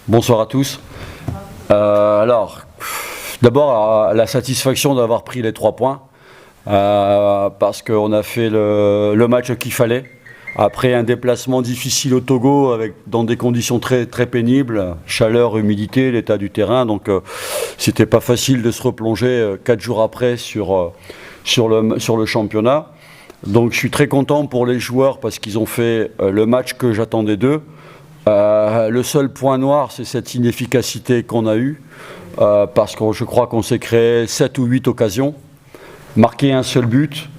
Bonsoir à tous. D'abord, la satisfaction d'avoir pris les 3 points, parce qu'on a fait le match qu'il fallait. Après un déplacement difficile au Togo, dans des conditions très, très pénibles, chaleur, humidité, l'état du terrain, donc c'était pas facile de se replonger 4 jours après sur le championnat. Donc je suis très content pour les joueurs parce qu'ils ont fait le match que j'attendais d'eux. Le seul point noir, c'est cette inefficacité qu'on a eue, parce que je crois qu'on s'est créé 7 ou 8 occasions. Marquer un seul but,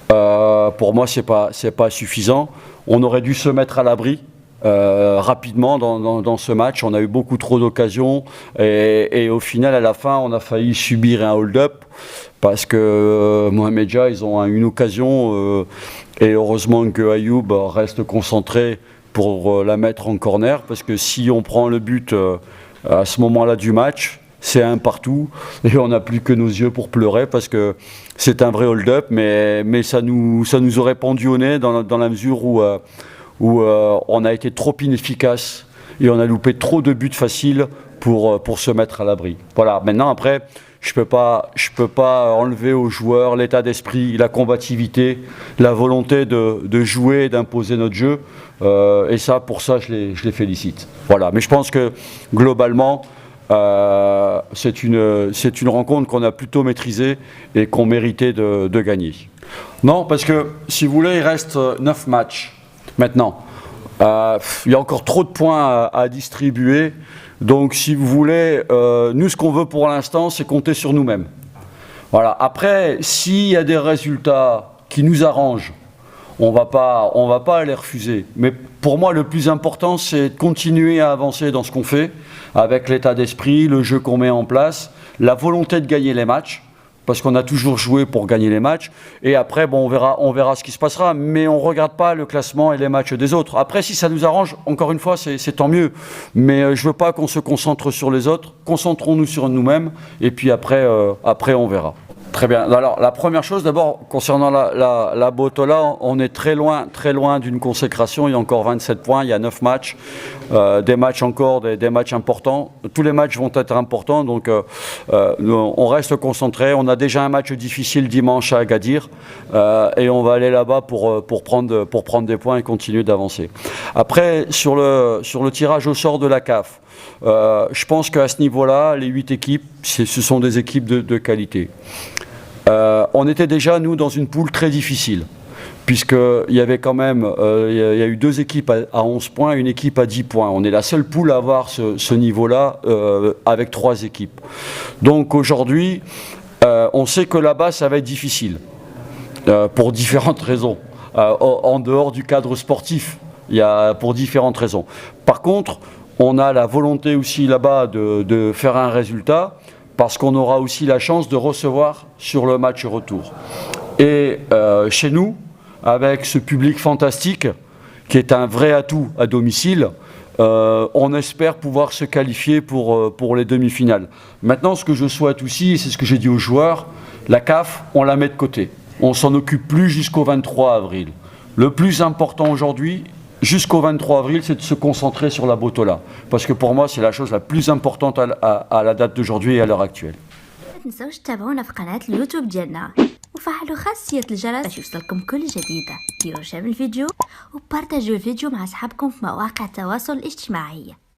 pour moi, c'est pas suffisant. On aurait dû se mettre à l'abri rapidement dans ce match. On a eu beaucoup trop d'occasions et au final, à la fin, on a failli subir un hold-up parce que Mohamed Dia, ils ont une occasion et heureusement que Ayoub reste concentré pour la mettre en corner, parce que si on prend le but à ce moment-là du match, c'est un partout et on n'a plus que nos yeux pour pleurer parce que c'est un vrai hold-up, mais ça nous aurait pendu au nez dans la mesure où on a été trop inefficace et on a loupé trop de buts faciles pour se mettre à l'abri. Voilà, maintenant après, je peux pas enlever aux joueurs l'état d'esprit, la combativité, la volonté de jouer, d'imposer notre jeu. Et ça, pour ça, je les félicite. Voilà. Mais je pense que globalement, c'est une rencontre qu'on a plutôt maîtrisée et qu'on méritait de gagner. Non, parce que si vous voulez, il reste 9 matchs maintenant. Il y a encore trop de points à distribuer. Donc, si vous voulez, nous, ce qu'on veut pour l'instant, c'est compter sur nous-mêmes. Voilà. Après, s'il y a des résultats qui nous arrangent, on va pas les refuser. Mais pour moi, le plus important, c'est de continuer à avancer dans ce qu'on fait, avec l'état d'esprit, le jeu qu'on met en place, la volonté de gagner les matchs, parce qu'on a toujours joué pour gagner les matchs. Et après, bon, on verra ce qui se passera. Mais on ne regarde pas le classement et les matchs des autres. Après, si ça nous arrange, encore une fois, c'est tant mieux. Mais je ne veux pas qu'on se concentre sur les autres. Concentrons-nous sur nous-mêmes. Et puis après, on verra. Très bien. Alors, la première chose, d'abord, concernant la Botola, on est très loin d'une consécration. Il y a encore 27 points, il y a 9 matchs, des matchs encore, des matchs importants. Tous les matchs vont être importants, donc on reste concentré. On a déjà un match difficile dimanche à Agadir, et on va aller là-bas pour prendre des points et continuer d'avancer. Après, sur le tirage au sort de la CAF, je pense qu'à ce niveau-là, les 8 équipes, ce sont des équipes de qualité. On était déjà, nous, dans une poule très difficile, puisqu'il y avait quand même, il y a eu 2 équipes à 11 points, une équipe à 10 points. On est la seule poule à avoir ce niveau-là, avec 3 équipes. Donc aujourd'hui, on sait que là-bas, ça va être difficile, pour différentes raisons, en dehors du cadre sportif, pour différentes raisons. Par contre, on a la volonté aussi là-bas de faire un résultat, parce qu'on aura aussi la chance de recevoir sur le match retour. Et chez nous, avec ce public fantastique, qui est un vrai atout à domicile, on espère pouvoir se qualifier pour les demi-finales. Maintenant, ce que je souhaite aussi, et c'est ce que j'ai dit aux joueurs, la CAF, on la met de côté. On ne s'en occupe plus jusqu'au 23 avril. Le plus important aujourd'hui, jusqu'au 23 avril, c'est de se concentrer sur la Botola. Parce que pour moi, c'est la chose la plus importante à la date d'aujourd'hui et à l'heure actuelle. ما تنسوش تتابعونا في قناة اليوتيوب ديالنا وفعلوا خاصية الجرس باش يوصلكم كل جديد. ديروا شير الفيديو وبارتاجيو الفيديو مع أصحابكم في مواقع التواصل الاجتماعي.